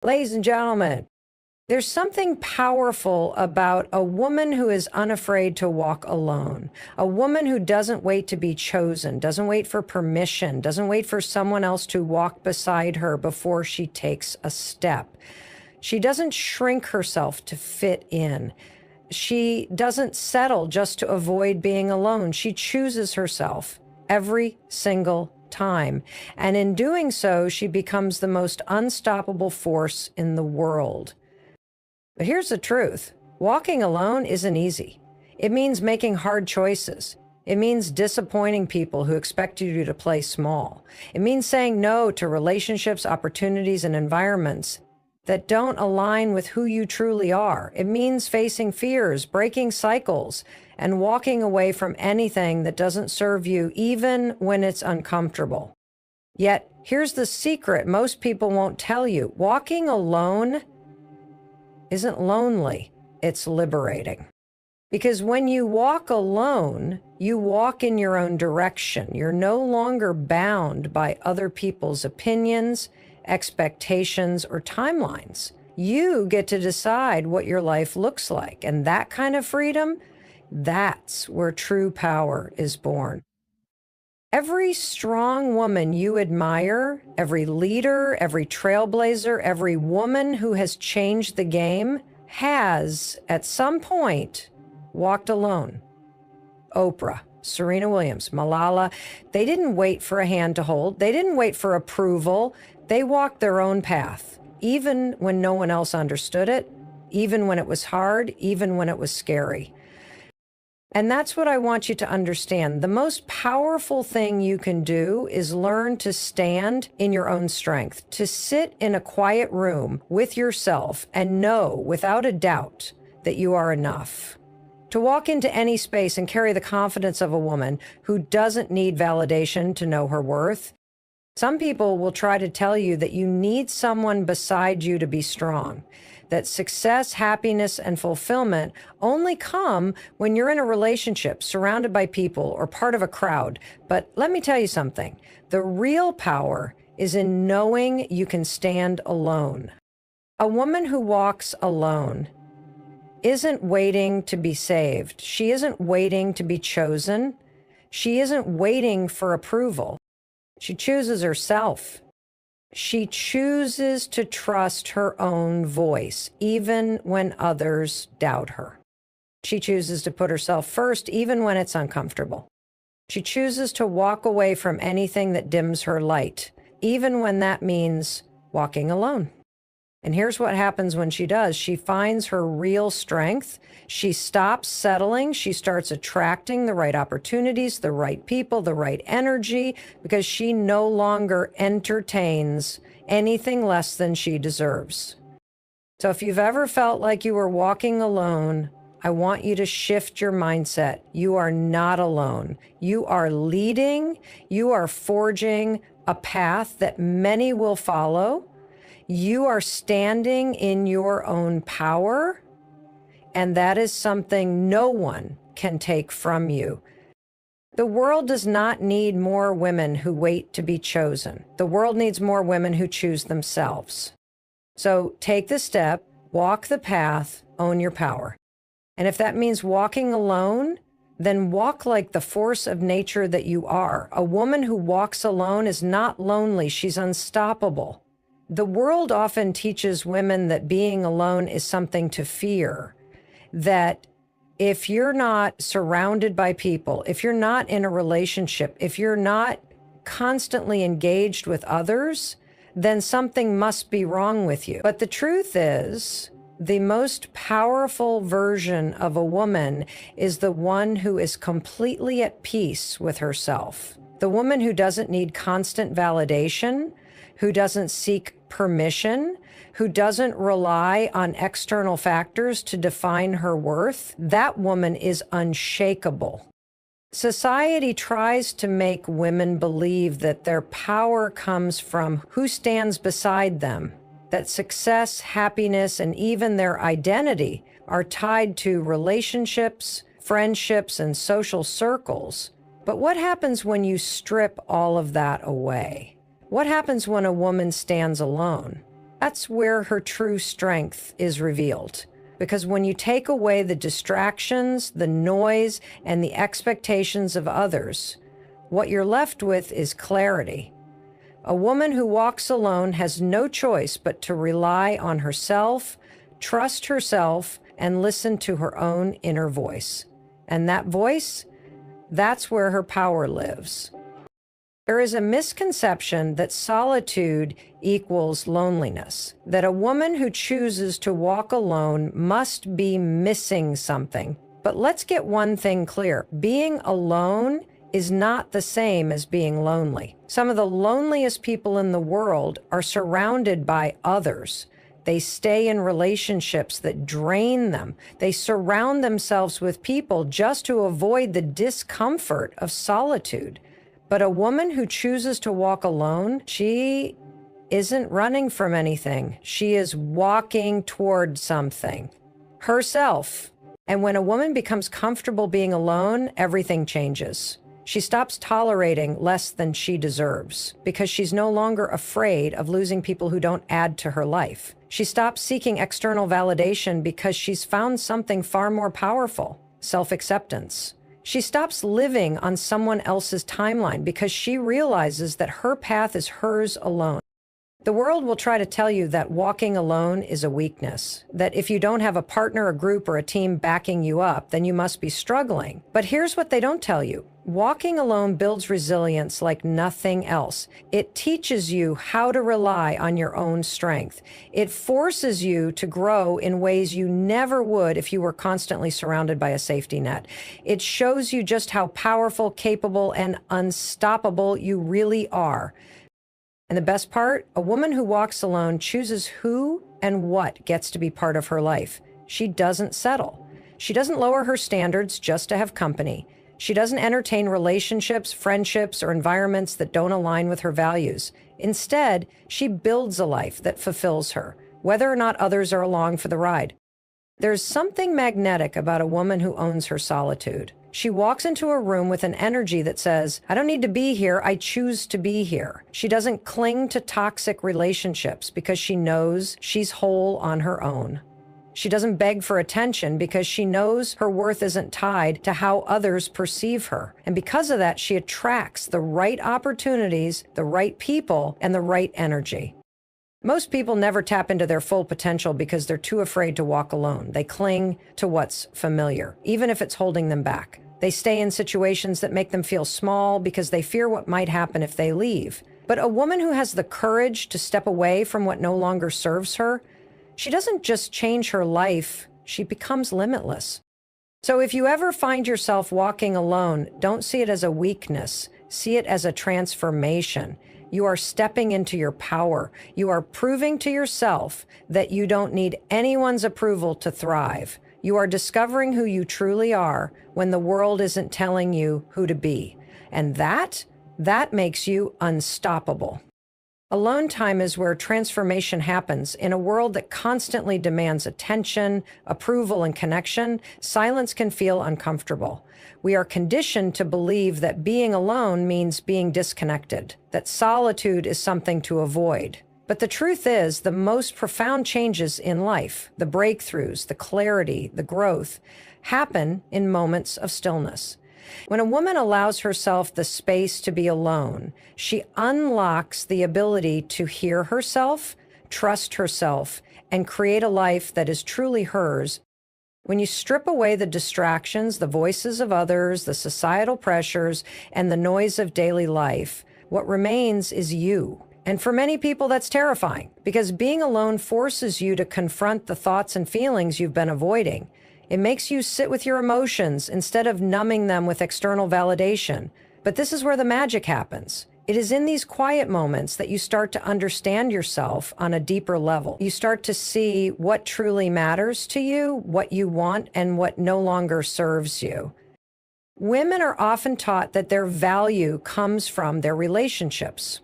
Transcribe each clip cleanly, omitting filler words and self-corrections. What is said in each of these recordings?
Ladies and gentlemen, there's something powerful about a woman who is unafraid to walk alone, a woman who doesn't wait to be chosen, doesn't wait for permission, doesn't wait for someone else to walk beside her before she takes a step. She doesn't shrink herself to fit in. She doesn't settle just to avoid being alone. She chooses herself every single time. And in doing so, she becomes the most unstoppable force in the world. But here's the truth. Walking alone isn't easy. It means making hard choices. It means disappointing people who expect you to play small. It means saying no to relationships, opportunities, and environments that don't align with who you truly are. It means facing fears, breaking cycles, and walking away from anything that doesn't serve you, even when it's uncomfortable. Yet, here's the secret most people won't tell you. Walking alone isn't lonely, it's liberating. Because when you walk alone, you walk in your own direction. You're no longer bound by other people's opinions, expectations, or timelines. You get to decide what your life looks like. And that kind of freedom, that's where true power is born. Every strong woman you admire, every leader, every trailblazer, every woman who has changed the game has, at some point, walked alone. Oprah, Serena Williams, Malala, they didn't wait for a hand to hold. They didn't wait for approval. They walked their own path, even when no one else understood it, even when it was hard, even when it was scary. And that's what I want you to understand. The most powerful thing you can do is learn to stand in your own strength, to sit in a quiet room with yourself and know without a doubt that you are enough. To walk into any space and carry the confidence of a woman who doesn't need validation to know her worth. Some people will try to tell you that you need someone beside you to be strong, that success, happiness, and fulfillment only come when you're in a relationship, surrounded by people, or part of a crowd. But let me tell you something. The real power is in knowing you can stand alone. A woman who walks alone isn't waiting to be saved. She isn't waiting to be chosen. She isn't waiting for approval. She chooses herself. She chooses to trust her own voice, even when others doubt her. She chooses to put herself first, even when it's uncomfortable. She chooses to walk away from anything that dims her light, even when that means walking alone. And here's what happens when she does. She finds her real strength. She stops settling. She starts attracting the right opportunities, the right people, the right energy, because she no longer entertains anything less than she deserves. So if you've ever felt like you were walking alone, I want you to shift your mindset. You are not alone. You are leading. You are forging a path that many will follow. You are standing in your own power, and that is something no one can take from you. The world does not need more women who wait to be chosen. The world needs more women who choose themselves. So take the step, walk the path, own your power. And if that means walking alone, then walk like the force of nature that you are. A woman who walks alone is not lonely. She's unstoppable. The world often teaches women that being alone is something to fear, that if you're not surrounded by people, if you're not in a relationship, if you're not constantly engaged with others, then something must be wrong with you. But the truth is, the most powerful version of a woman is the one who is completely at peace with herself. The woman who doesn't need constant validation, who doesn't seek permission, who doesn't rely on external factors to define her worth, that woman is unshakable. Society tries to make women believe that their power comes from who stands beside them, that success, happiness, and even their identity are tied to relationships, friendships, and social circles. But what happens when you strip all of that away? What happens when a woman stands alone? That's where her true strength is revealed. Because when you take away the distractions, the noise, and the expectations of others, what you're left with is clarity. A woman who walks alone has no choice but to rely on herself, trust herself, and listen to her own inner voice. And that voice, that's where her power lives. There is a misconception that solitude equals loneliness, that a woman who chooses to walk alone must be missing something. But let's get one thing clear. Being alone is not the same as being lonely. Some of the loneliest people in the world are surrounded by others. They stay in relationships that drain them. They surround themselves with people just to avoid the discomfort of solitude. But a woman who chooses to walk alone, she isn't running from anything. She is walking toward something, herself. And when a woman becomes comfortable being alone, everything changes. She stops tolerating less than she deserves because she's no longer afraid of losing people who don't add to her life. She stops seeking external validation because she's found something far more powerful, self-acceptance. She stops living on someone else's timeline because she realizes that her path is hers alone. The world will try to tell you that walking alone is a weakness, that if you don't have a partner, a group, or a team backing you up, then you must be struggling. But here's what they don't tell you. Walking alone builds resilience like nothing else. It teaches you how to rely on your own strength. It forces you to grow in ways you never would if you were constantly surrounded by a safety net. It shows you just how powerful, capable, and unstoppable you really are. And the best part, a woman who walks alone chooses who and what gets to be part of her life. She doesn't settle. She doesn't lower her standards just to have company. She doesn't entertain relationships, friendships, or environments that don't align with her values. Instead, she builds a life that fulfills her, whether or not others are along for the ride. There's something magnetic about a woman who owns her solitude. She walks into a room with an energy that says, I don't need to be here, I choose to be here. She doesn't cling to toxic relationships because she knows she's whole on her own. She doesn't beg for attention because she knows her worth isn't tied to how others perceive her. And because of that, she attracts the right opportunities, the right people, and the right energy. Most people never tap into their full potential because they're too afraid to walk alone. They cling to what's familiar, even if it's holding them back. They stay in situations that make them feel small because they fear what might happen if they leave. But a woman who has the courage to step away from what no longer serves her, she doesn't just change her life, she becomes limitless. So if you ever find yourself walking alone, don't see it as a weakness. See it as a transformation. You are stepping into your power. You are proving to yourself that you don't need anyone's approval to thrive. You are discovering who you truly are when the world isn't telling you who to be. And that makes you unstoppable. Alone time is where transformation happens. In a world that constantly demands attention, approval, and connection, silence can feel uncomfortable. We are conditioned to believe that being alone means being disconnected, that solitude is something to avoid. But the truth is, the most profound changes in life, the breakthroughs, the clarity, the growth, happen in moments of stillness. When a woman allows herself the space to be alone, she unlocks the ability to hear herself, trust herself, and create a life that is truly hers. When you strip away the distractions, the voices of others, the societal pressures, and the noise of daily life, what remains is you. And for many people, that's terrifying, because being alone forces you to confront the thoughts and feelings you've been avoiding. It makes you sit with your emotions instead of numbing them with external validation. But this is where the magic happens. It is in these quiet moments that you start to understand yourself on a deeper level. You start to see what truly matters to you, what you want, and what no longer serves you. Women are often taught that their value comes from their relationships.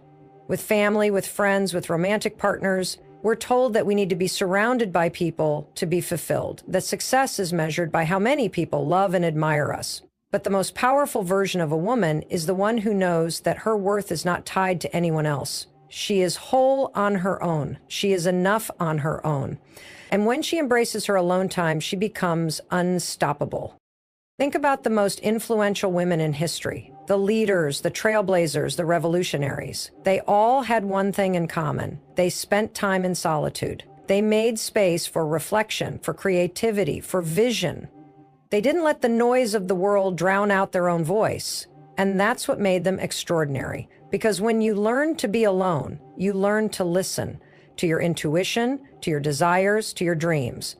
With family, with friends, with romantic partners, we're told that we need to be surrounded by people to be fulfilled, that success is measured by how many people love and admire us. But the most powerful version of a woman is the one who knows that her worth is not tied to anyone else. She is whole on her own. She is enough on her own. And when she embraces her alone time, she becomes unstoppable. Think about the most influential women in history, the leaders, the trailblazers, the revolutionaries. They all had one thing in common. They spent time in solitude. They made space for reflection, for creativity, for vision. They didn't let the noise of the world drown out their own voice. And that's what made them extraordinary. Because when you learn to be alone, you learn to listen to your intuition, to your desires, to your dreams.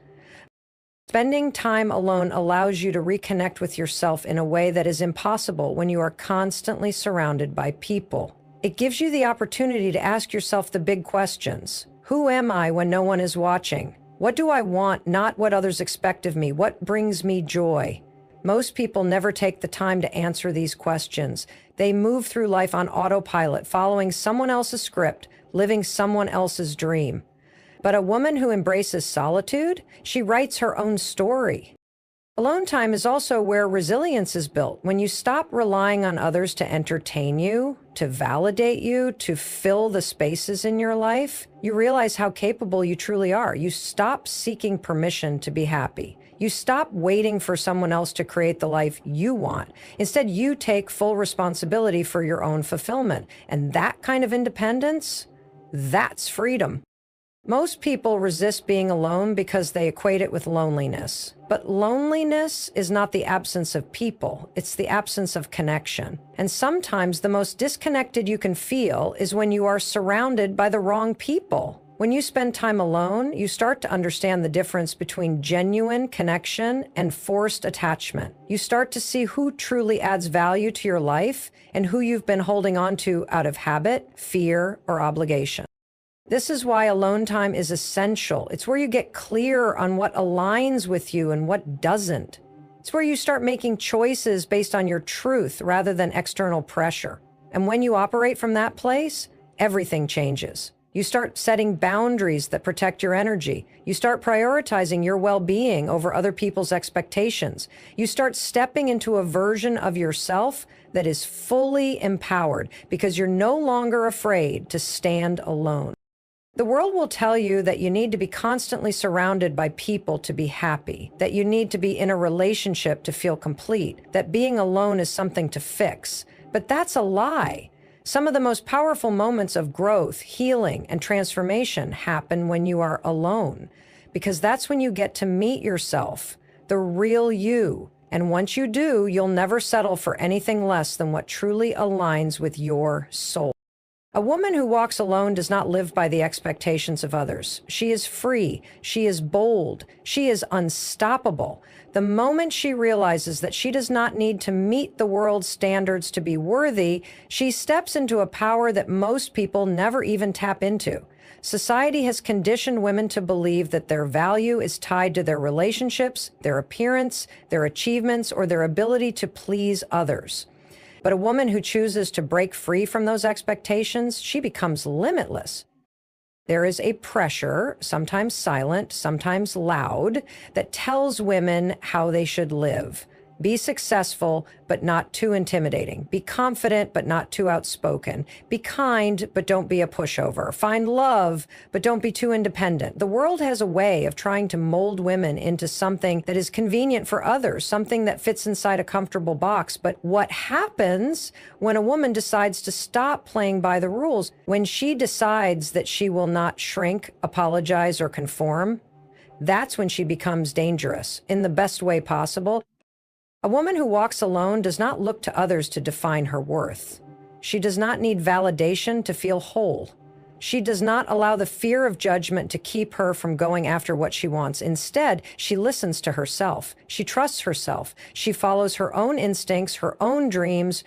Spending time alone allows you to reconnect with yourself in a way that is impossible when you are constantly surrounded by people. It gives you the opportunity to ask yourself the big questions. Who am I when no one is watching? What do I want, not what others expect of me? What brings me joy? Most people never take the time to answer these questions. They move through life on autopilot, following someone else's script, living someone else's dream. But a woman who embraces solitude, she writes her own story. Alone time is also where resilience is built. When you stop relying on others to entertain you, to validate you, to fill the spaces in your life, you realize how capable you truly are. You stop seeking permission to be happy. You stop waiting for someone else to create the life you want. Instead, you take full responsibility for your own fulfillment. And that kind of independence, that's freedom. Most people resist being alone because they equate it with loneliness. But loneliness is not the absence of people, it's the absence of connection. And sometimes the most disconnected you can feel is when you are surrounded by the wrong people. When you spend time alone, you start to understand the difference between genuine connection and forced attachment. You start to see who truly adds value to your life and who you've been holding on to out of habit, fear, or obligation. This is why alone time is essential. It's where you get clear on what aligns with you and what doesn't. It's where you start making choices based on your truth rather than external pressure. And when you operate from that place, everything changes. You start setting boundaries that protect your energy. You start prioritizing your well-being over other people's expectations. You start stepping into a version of yourself that is fully empowered because you're no longer afraid to stand alone. The world will tell you that you need to be constantly surrounded by people to be happy, that you need to be in a relationship to feel complete, that being alone is something to fix. But that's a lie. Some of the most powerful moments of growth, healing, and transformation happen when you are alone, because that's when you get to meet yourself, the real you. And once you do, you'll never settle for anything less than what truly aligns with your soul. A woman who walks alone does not live by the expectations of others. She is free. She is bold. She is unstoppable. The moment she realizes that she does not need to meet the world's standards to be worthy, she steps into a power that most people never even tap into. Society has conditioned women to believe that their value is tied to their relationships, their appearance, their achievements, or their ability to please others. But a woman who chooses to break free from those expectations, she becomes limitless. There is a pressure, sometimes silent, sometimes loud, that tells women how they should live. Be successful, but not too intimidating. Be confident, but not too outspoken. Be kind, but don't be a pushover. Find love, but don't be too independent. The world has a way of trying to mold women into something that is convenient for others, something that fits inside a comfortable box. But what happens when a woman decides to stop playing by the rules, when she decides that she will not shrink, apologize, or conform? That's when she becomes dangerous in the best way possible. A woman who walks alone does not look to others to define her worth. She does not need validation to feel whole. She does not allow the fear of judgment to keep her from going after what she wants. Instead, she listens to herself. She trusts herself. She follows her own instincts, her own dreams,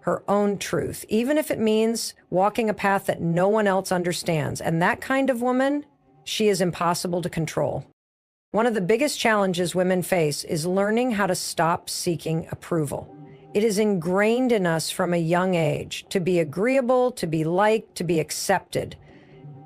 her own truth, even if it means walking a path that no one else understands. And that kind of woman, she is impossible to control. One of the biggest challenges women face is learning how to stop seeking approval. It is ingrained in us from a young age to be agreeable, to be liked, to be accepted.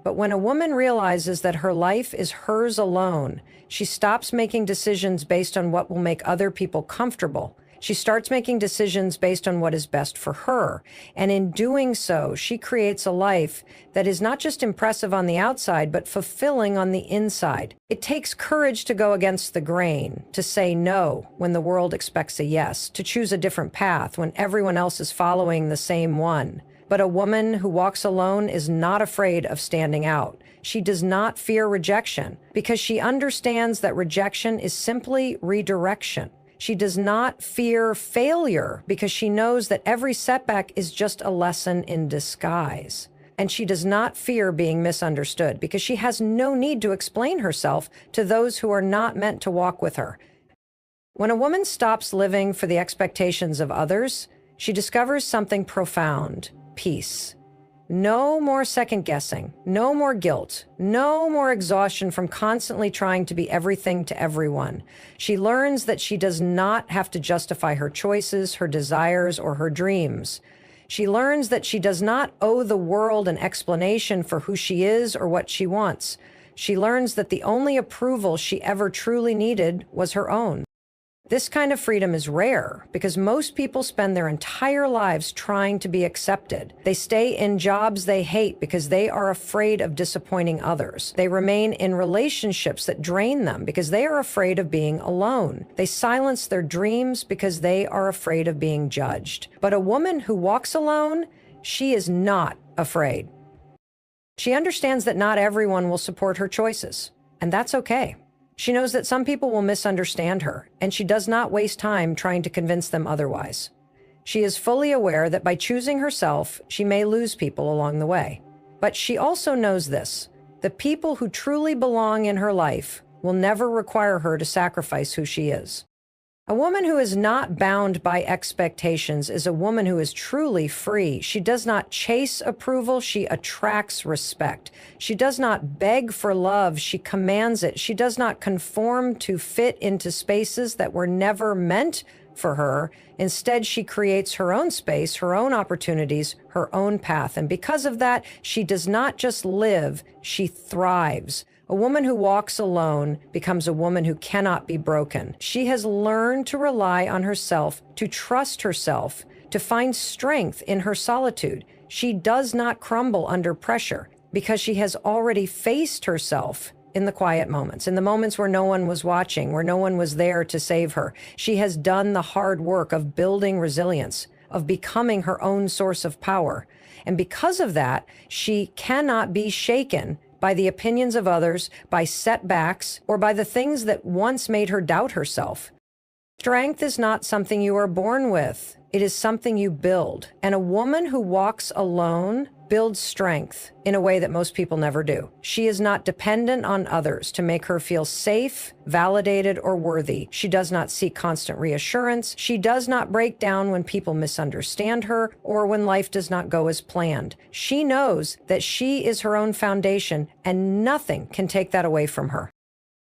But when a woman realizes that her life is hers alone, she stops making decisions based on what will make other people comfortable She starts making decisions based on what is best for her. And in doing so, she creates a life that is not just impressive on the outside, but fulfilling on the inside. It takes courage to go against the grain, to say no when the world expects a yes, to choose a different path when everyone else is following the same one. But a woman who walks alone is not afraid of standing out. She does not fear rejection because she understands that rejection is simply redirection. She does not fear failure because she knows that every setback is just a lesson in disguise. And she does not fear being misunderstood because she has no need to explain herself to those who are not meant to walk with her. When a woman stops living for the expectations of others, she discovers something profound: peace. No more second guessing, no more guilt, no more exhaustion from constantly trying to be everything to everyone. She learns that she does not have to justify her choices, her desires, or her dreams. She learns that she does not owe the world an explanation for who she is or what she wants. She learns that the only approval she ever truly needed was her own. This kind of freedom is rare because most people spend their entire lives trying to be accepted. They stay in jobs they hate because they are afraid of disappointing others. They remain in relationships that drain them because they are afraid of being alone. They silence their dreams because they are afraid of being judged. But a woman who walks alone, she is not afraid. She understands that not everyone will support her choices, and that's okay. She knows that some people will misunderstand her, and she does not waste time trying to convince them otherwise. She is fully aware that by choosing herself, she may lose people along the way. But she also knows this: the people who truly belong in her life will never require her to sacrifice who she is. A woman who is not bound by expectations is a woman who is truly free. She does not chase approval, she attracts respect. She does not beg for love, she commands it. She does not conform to fit into spaces that were never meant for her. Instead, she creates her own space, her own opportunities, her own path. And because of that, she does not just live, she thrives. A woman who walks alone becomes a woman who cannot be broken. She has learned to rely on herself, to trust herself, to find strength in her solitude. She does not crumble under pressure because she has already faced herself in the quiet moments, in the moments where no one was watching, where no one was there to save her. She has done the hard work of building resilience, of becoming her own source of power. And because of that, she cannot be shaken by the opinions of others, by setbacks, or by the things that once made her doubt herself. Strength is not something you are born with. It is something you build. And a woman who walks alone builds strength in a way that most people never do. She is not dependent on others to make her feel safe, validated, or worthy. She does not seek constant reassurance. She does not break down when people misunderstand her or when life does not go as planned. She knows that she is her own foundation and nothing can take that away from her.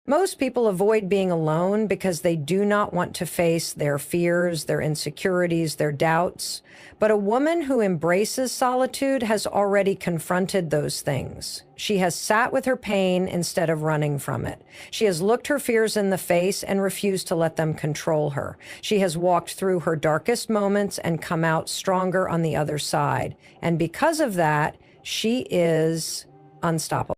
Most people avoid being alone because they do not want to face their fears, their insecurities, their doubts. But a woman who embraces solitude has already confronted those things. She has sat with her pain instead of running from it. She has looked her fears in the face and refused to let them control her. She has walked through her darkest moments and come out stronger on the other side. And because of that, she is unstoppable.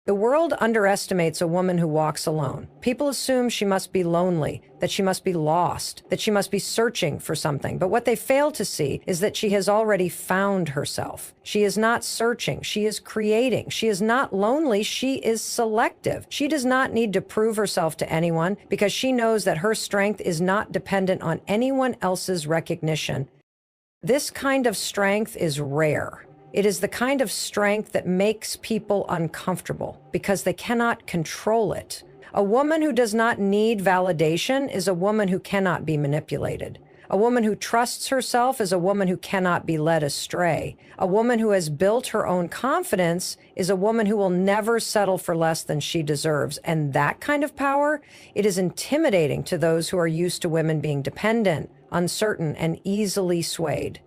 The world underestimates a woman who walks alone. People assume she must be lonely, that she must be lost, that she must be searching for something. But what they fail to see is that she has already found herself. She is not searching, she is creating. She is not lonely, she is selective. She does not need to prove herself to anyone because she knows that her strength is not dependent on anyone else's recognition. This kind of strength is rare. It is the kind of strength that makes people uncomfortable because they cannot control it. A woman who does not need validation is a woman who cannot be manipulated. A woman who trusts herself is a woman who cannot be led astray. A woman who has built her own confidence is a woman who will never settle for less than she deserves. And that kind of power, it is intimidating to those who are used to women being dependent, uncertain, and easily swayed.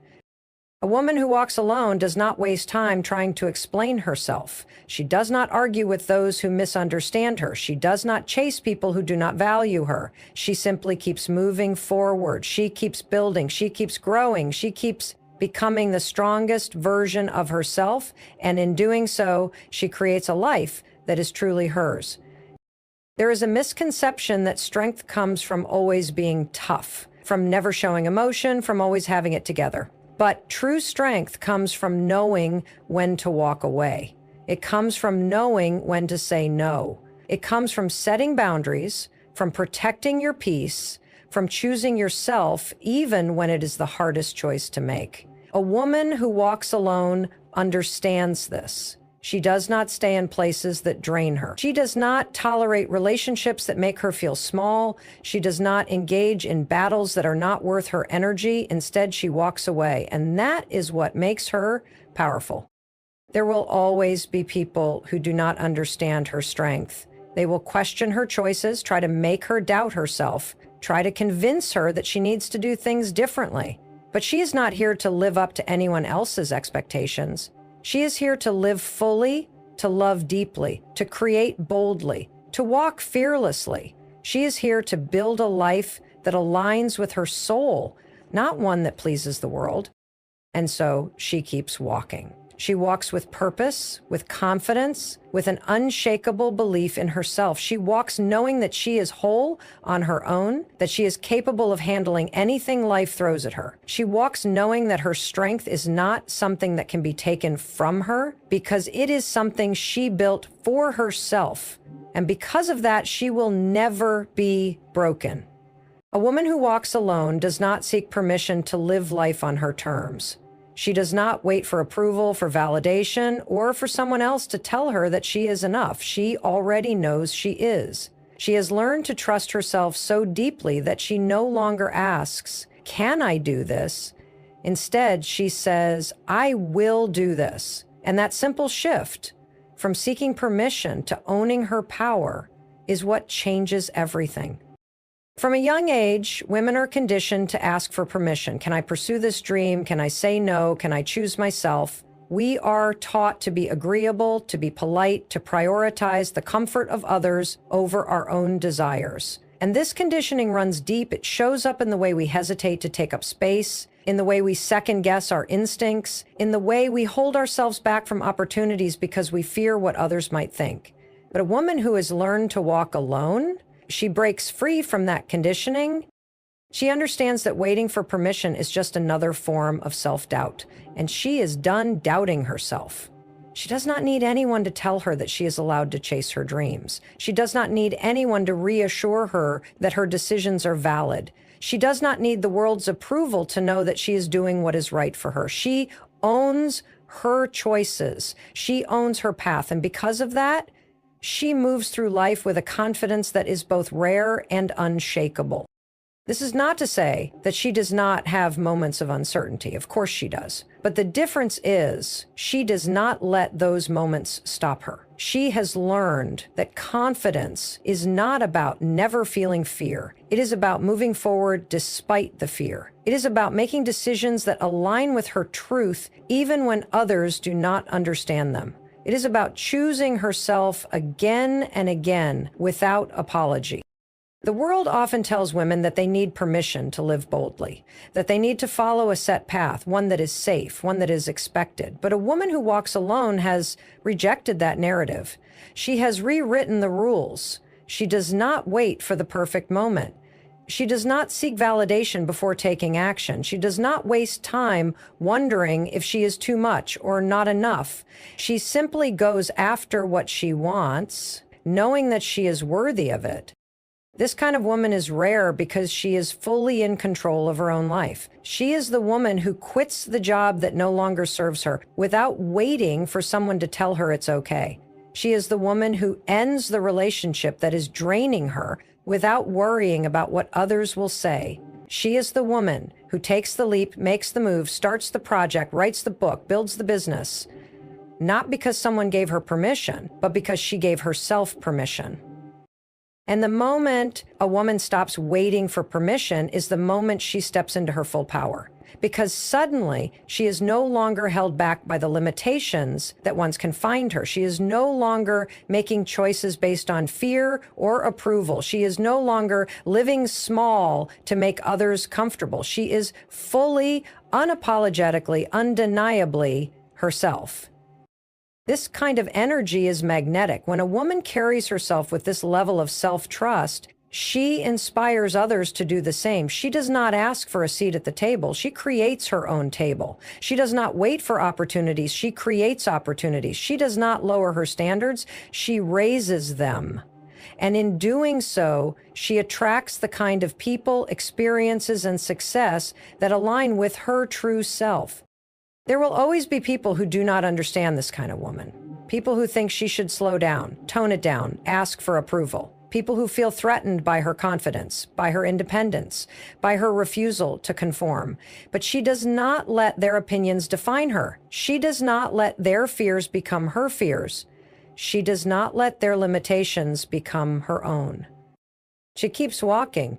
A woman who walks alone does not waste time trying to explain herself. She does not argue with those who misunderstand her. She does not chase people who do not value her. She simply keeps moving forward. She keeps building. She keeps growing. She keeps becoming the strongest version of herself. And in doing so, she creates a life that is truly hers. There is a misconception that strength comes from always being tough, from never showing emotion, from always having it together. But true strength comes from knowing when to walk away. It comes from knowing when to say no. It comes from setting boundaries, from protecting your peace, from choosing yourself even when it is the hardest choice to make. A woman who walks alone understands this. She does not stay in places that drain her. She does not tolerate relationships that make her feel small. She does not engage in battles that are not worth her energy. Instead, she walks away. And that is what makes her powerful. There will always be people who do not understand her strength. They will question her choices, try to make her doubt herself, try to convince her that she needs to do things differently. But she is not here to live up to anyone else's expectations. She is here to live fully, to love deeply, to create boldly, to walk fearlessly. She is here to build a life that aligns with her soul, not one that pleases the world. And so she keeps walking. She walks with purpose, with confidence, with an unshakable belief in herself. She walks knowing that she is whole on her own, that she is capable of handling anything life throws at her. She walks knowing that her strength is not something that can be taken from her, because it is something she built for herself. And because of that, she will never be broken. A woman who walks alone does not seek permission to live life on her terms. She does not wait for approval, for validation, or for someone else to tell her that she is enough. She already knows she is. She has learned to trust herself so deeply that she no longer asks, "Can I do this?" Instead, she says, "I will do this." And that simple shift from seeking permission to owning her power is what changes everything. From a young age, women are conditioned to ask for permission. Can I pursue this dream? Can I say no? Can I choose myself? We are taught to be agreeable, to be polite, to prioritize the comfort of others over our own desires. And this conditioning runs deep. It shows up in the way we hesitate to take up space, in the way we second guess our instincts, in the way we hold ourselves back from opportunities because we fear what others might think. But a woman who has learned to walk alone, she breaks free from that conditioning. She understands that waiting for permission is just another form of self-doubt, and she is done doubting herself. She does not need anyone to tell her that she is allowed to chase her dreams. She does not need anyone to reassure her that her decisions are valid. She does not need the world's approval to know that she is doing what is right for her. She owns her choices. She owns her path, and because of that, she moves through life with a confidence that is both rare and unshakable. This is not to say that she does not have moments of uncertainty. Of course she does. But the difference is she does not let those moments stop her. She has learned that confidence is not about never feeling fear. It is about moving forward despite the fear. It is about making decisions that align with her truth even when others do not understand them. It is about choosing herself again and again without apology. The world often tells women that they need permission to live boldly, that they need to follow a set path, one that is safe, one that is expected. But a woman who walks alone has rejected that narrative. She has rewritten the rules. She does not wait for the perfect moment. She does not seek validation before taking action. She does not waste time wondering if she is too much or not enough. She simply goes after what she wants, knowing that she is worthy of it. This kind of woman is rare because she is fully in control of her own life. She is the woman who quits the job that no longer serves her without waiting for someone to tell her it's okay. She is the woman who ends the relationship that is draining her without worrying about what others will say. She is the woman who takes the leap, makes the move, starts the project, writes the book, builds the business, not because someone gave her permission, but because she gave herself permission. And the moment a woman stops waiting for permission is the moment she steps into her full power. because suddenly she is no longer held back by the limitations that once confined her. She is no longer making choices based on fear or approval. She is no longer living small to make others comfortable. She is fully, unapologetically, undeniably herself. This kind of energy is magnetic. When a woman carries herself with this level of self-trust, she inspires others to do the same. She does not ask for a seat at the table. She creates her own table. She does not wait for opportunities. She creates opportunities. She does not lower her standards. She raises them. And in doing so, she attracts the kind of people, experiences, and success that align with her true self. There will always be people who do not understand this kind of woman. People who think she should slow down, tone it down, ask for approval. People who feel threatened by her confidence, by her independence, by her refusal to conform. But she does not let their opinions define her. She does not let their fears become her fears. She does not let their limitations become her own. She keeps walking.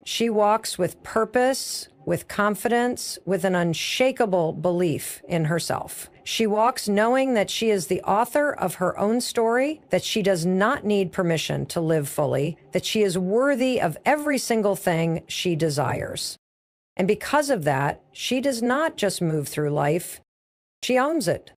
She walks with purpose, with confidence, with an unshakable belief in herself. She walks knowing that she is the author of her own story, that she does not need permission to live fully, that she is worthy of every single thing she desires. And because of that, she does not just move through life, she owns it.